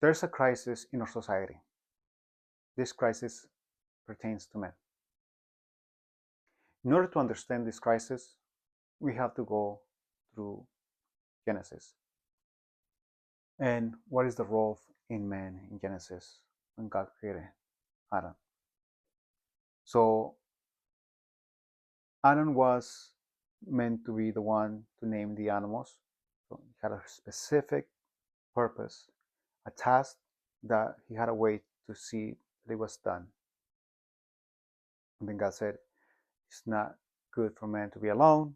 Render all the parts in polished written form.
there's a crisis in our society. This crisis pertains to men. In order to understand this crisis, we have to go through Genesis. And what is the role in man in Genesis when God created Adam? So Adam was meant to be the one to name the animals. So he had a specific purpose, a task that he had a way to see that it was done. And then God said, it's not good for man to be alone.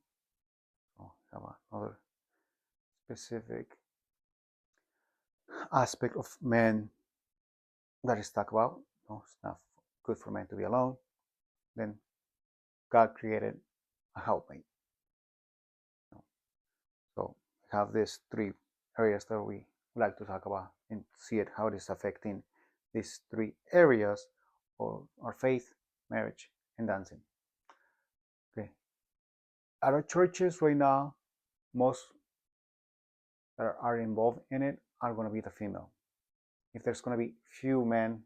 So have another specific aspect of man that is talked about. No, it's not good for man to be alone. Then God created a helpmate. So we have these three areas that we like to talk about and see it how it is affecting these three areas of our faith, marriage, and dancing. Okay. At our churches right now, most that are involved in it are going to be the female. If there's going to be few men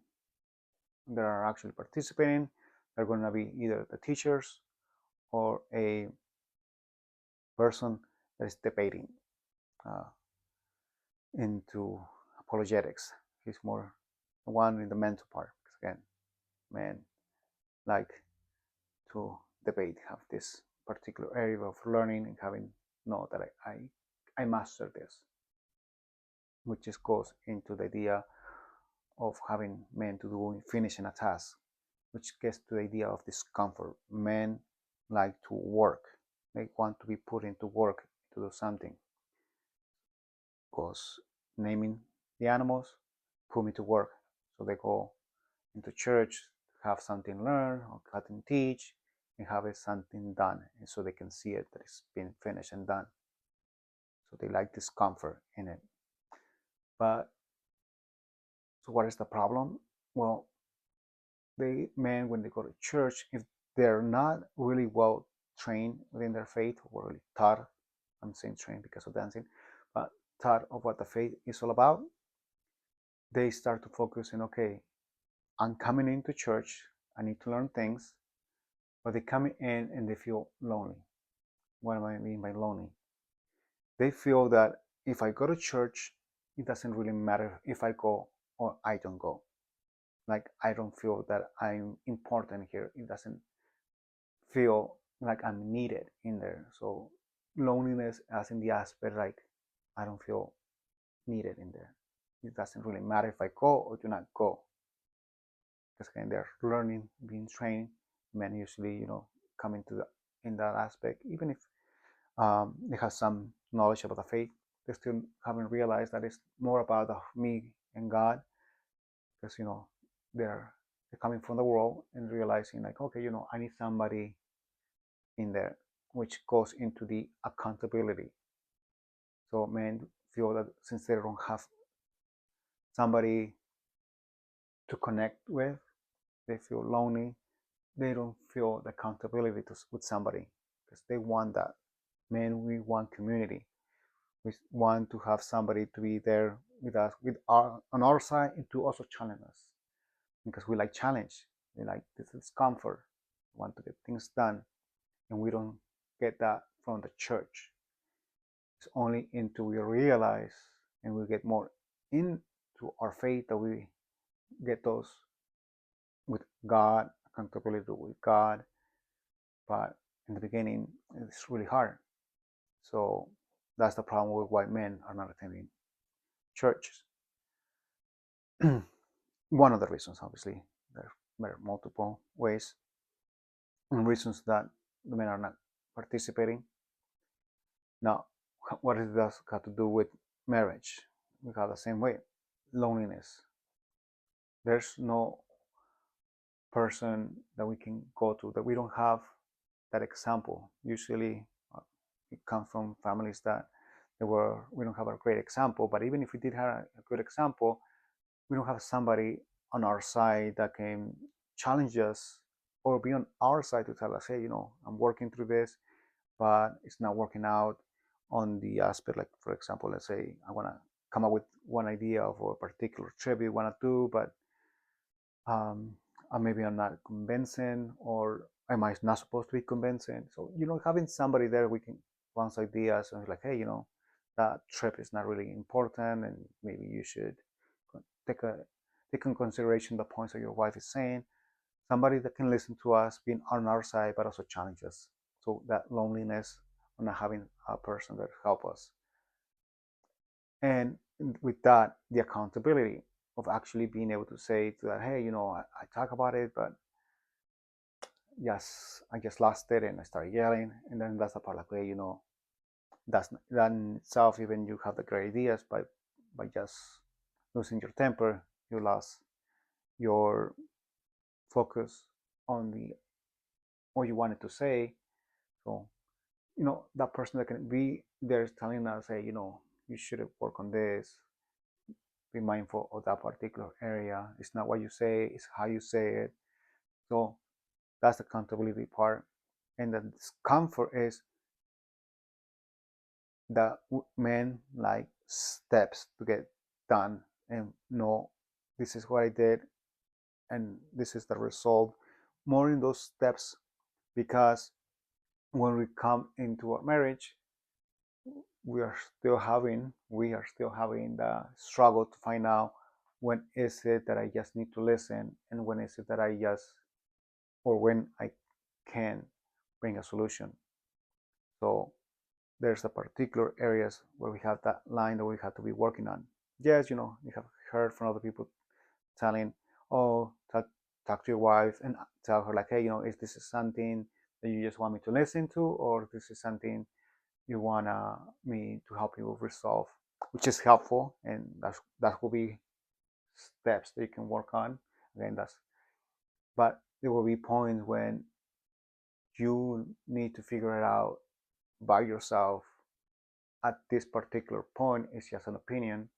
that are actually participating, they're going to be either the teachers or a person that is debating into apologetics. He's more the one in the mental part, because again, men like to debate, have this particular area of learning and having know that I master this, which just goes into the idea of having men to do finishing a task, which gets to the idea of discomfort. Men like to work. They want to be put into work to do something. Because naming the animals put me to work. So they go into church, have something learned or cut and teach, and have it something done, and so they can see it that it's been finished and done. So they like discomfort in it. But so what is the problem? Well, the men, when they go to church, if they're not really well trained within their faith, or really taught, I'm saying trained because of dancing, but taught of what the faith is all about, they start to focus on, okay, I'm coming into church, I need to learn things, but they come in and they feel lonely. What do I mean by lonely? They feel that if I go to church, it doesn't really matter if I go or I don't go. Like, I don't feel that I'm important here. It doesn't feel like I'm needed in there. So loneliness as in the aspect like I don't feel needed in there. It doesn't really matter if I go or do not go. Because again, they're learning, being trained. Men usually, come into in that aspect, even if they have some knowledge about the faith, they still haven't realized that it's more about me and God, because they're coming from the world and realizing like, okay, I need somebody in there, which goes into the accountability. So men feel that since they don't have somebody to connect with, they feel lonely. They don't feel the accountability with somebody, because they want that. Men, we want community. We want to have somebody to be there with us, on our side, and to also challenge us, because we like challenge. We like this discomfort. We want to get things done, and we don't get that from the church. It's only until we realize and we get more into our faith that we get those with God, accountability with God. But in the beginning, it's really hard. So that's the problem with why men are not attending churches. One of the reasons, obviously, there are multiple ways and reasons that the men are not participating. Now, what does that got to do with marriage? We got the same way. Loneliness. There's no person that we can go to that we don't have that example. Usually, it comes from families that we don't have a great example. But even if we did have a good example, we don't have somebody on our side that can challenge us or be on our side to tell us, hey, I'm working through this, but it's not working out on the aspect, like, for example, let's say I want to come up with one idea of a particular trip you want to do, but um, maybe I'm not convincing, or am I not supposed to be convincing? So, having somebody there we can bounce ideas and like, hey, that trip is not really important, and maybe you should take a take in consideration the points that your wife is saying. Somebody that can listen to us, being on our side, but also challenge us. So that loneliness of not having a person that help us. And with that, the accountability of actually being able to say to that, hey, I talk about it, but yes, I just lost it and I started yelling. And then that's the part like, hey, that in itself, even you have the great ideas, but by just losing your temper, you lost your focus on the what you wanted to say. So, that person that can be there is telling us, hey, you should work on this, be mindful of that particular area. It's not what you say, it's how you say it. So that's the accountability part. And the discomfort is that men like steps to get done and know this is what I did and this is the result. More in those steps, because when we come into a marriage, we are still having the struggle to find out when is it that I just need to listen, and when is it that I just, or when I can bring a solution. So there's a particular areas where we have that line that we have to be working on. Yes, you have heard from other people telling, oh, talk to your wife and tell her like, hey, is this something that you just want me to listen to, or this is something you want me to help you resolve, which is helpful, and that will be steps that you can work on. Again, but there will be points when you need to figure it out by yourself. At this particular point, it's just an opinion,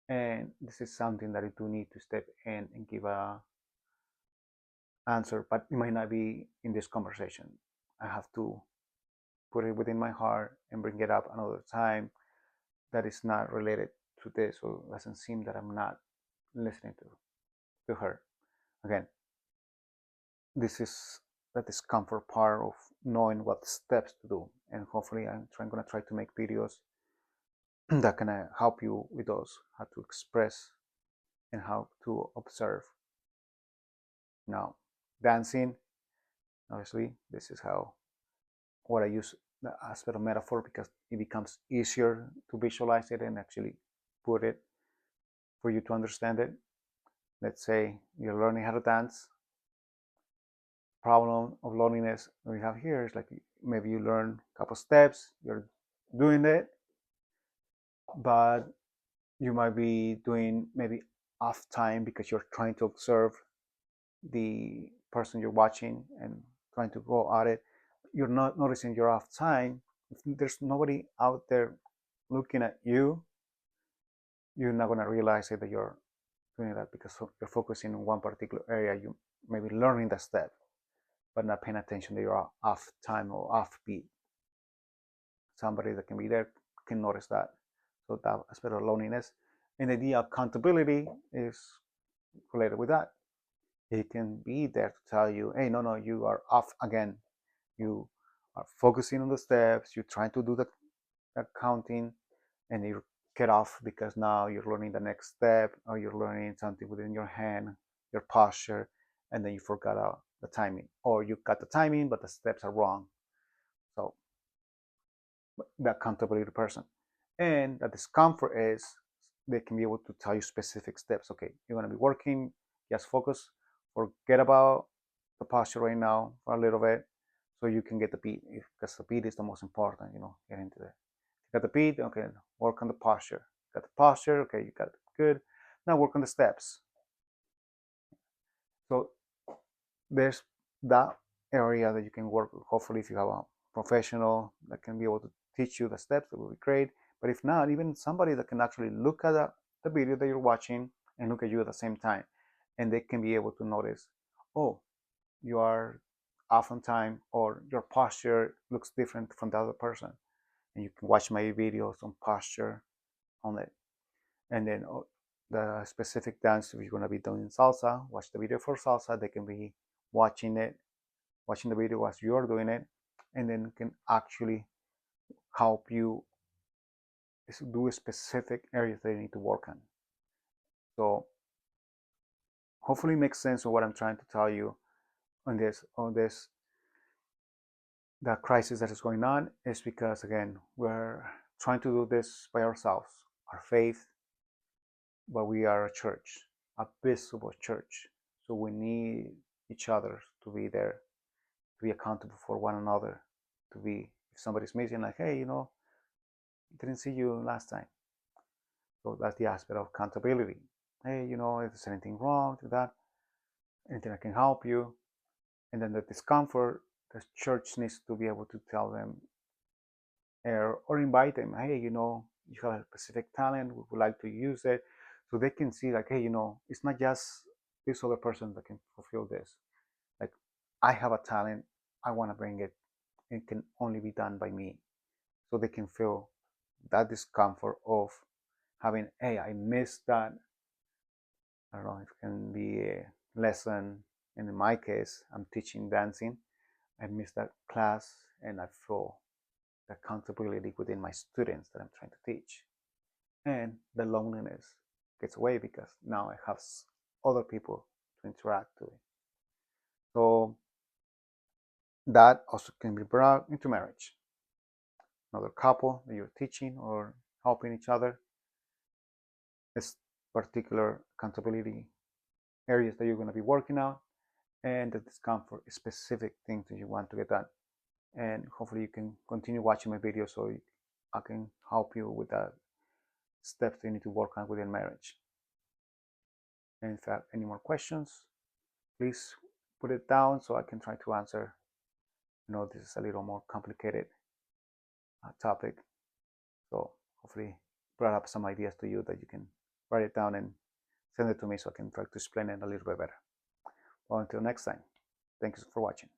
and this is something that you do need to step in and give a answer, but it might not be in this conversation. I have to put it within my heart and bring it up another time that is not related to this, so it doesn't seem that I'm not listening to her. Again, this is the discomfort part of knowing what steps to do, and hopefully I'm going to try to make videos that can help you with those, how to express and how to observe. Now, dancing, obviously, this is what I use the aspect of metaphor, because it becomes easier to visualize it and actually put it for you to understand it. Let's say you're learning how to dance. Problem of loneliness we have here is like, maybe you learn a couple steps, you're doing it, but you might be doing maybe off time because you're trying to observe the person you're watching and trying to go at it. You're not noticing your off time. If there's nobody out there looking at you, you're not going to realize it that you're doing that, because you're focusing on one particular area. You may be learning the step, but not paying attention that you're off time or off beat. Somebody that can be there can notice that. So that aspect of loneliness. And the idea of accountability is related with that. It can be there to tell you, hey, no, you are off again. You are focusing on the steps, you're trying to do the counting, and you get off because now you're learning the next step, or you're learning something within your hand, your posture, and then you forgot the timing, or you got the timing but the steps are wrong. So the accountability person, and the discomfort is they can be able to tell you specific steps. Okay, you're going to be working, just focus, forget about the posture right now for a little bit, so you can get the beat, because the beat is the most important. Get into it. You got the beat, okay, work on the posture. Got the posture, okay, you got it good. Now work on the steps. So there's that area that you can work with. Hopefully, if you have a professional that can be able to teach you the steps, that will be great. But if not, even somebody that can actually look at the video that you're watching and look at you at the same time, and they can be able to notice, oh, you are off on time, or your posture looks different from the other person. And you can watch my videos on posture on it. And then the specific dance, if you're going to be doing salsa, watch the video for salsa. They can be watching the video as you're doing it, and then can actually help you do specific areas that you need to work on. So hopefully it makes sense of what I'm trying to tell you on this. The crisis that is going on is because, again, we're trying to do this by ourselves, our faith, but we are a church, a visible church. So we need each other to be there, to be accountable for one another, to be, if somebody's missing, like, hey, didn't see you last time. So that's the aspect of accountability. Hey, if there's anything wrong with that, anything I can help you. And then the discomfort, the church needs to be able to tell them or invite them, hey, you have a specific talent, we would like to use it. So they can see, like, hey, it's not just this other person that can fulfill this. Like, I have a talent, I want to bring it. It can only be done by me. So they can feel that discomfort of having, hey, I missed that. I don't know, it can be a lesson. And in my case, I'm teaching dancing. I missed that class, and I feel the accountability within my students that I'm trying to teach. And the loneliness gets away because now I have other people to interact with. So that also can be brought into marriage. Another couple that you're teaching or helping each other, this particular accountability areas that you're going to be working out, and the discomfort specific things that you want to get done. And hopefully you can continue watching my videos so I can help you with the steps you need to work on within marriage. And if you have any more questions, please put it down so I can try to answer. This is a little more complicated topic, so hopefully brought up some ideas to you that you can write it down and send it to me so I can try to explain it a little bit better. Well, until next time, thank you for watching.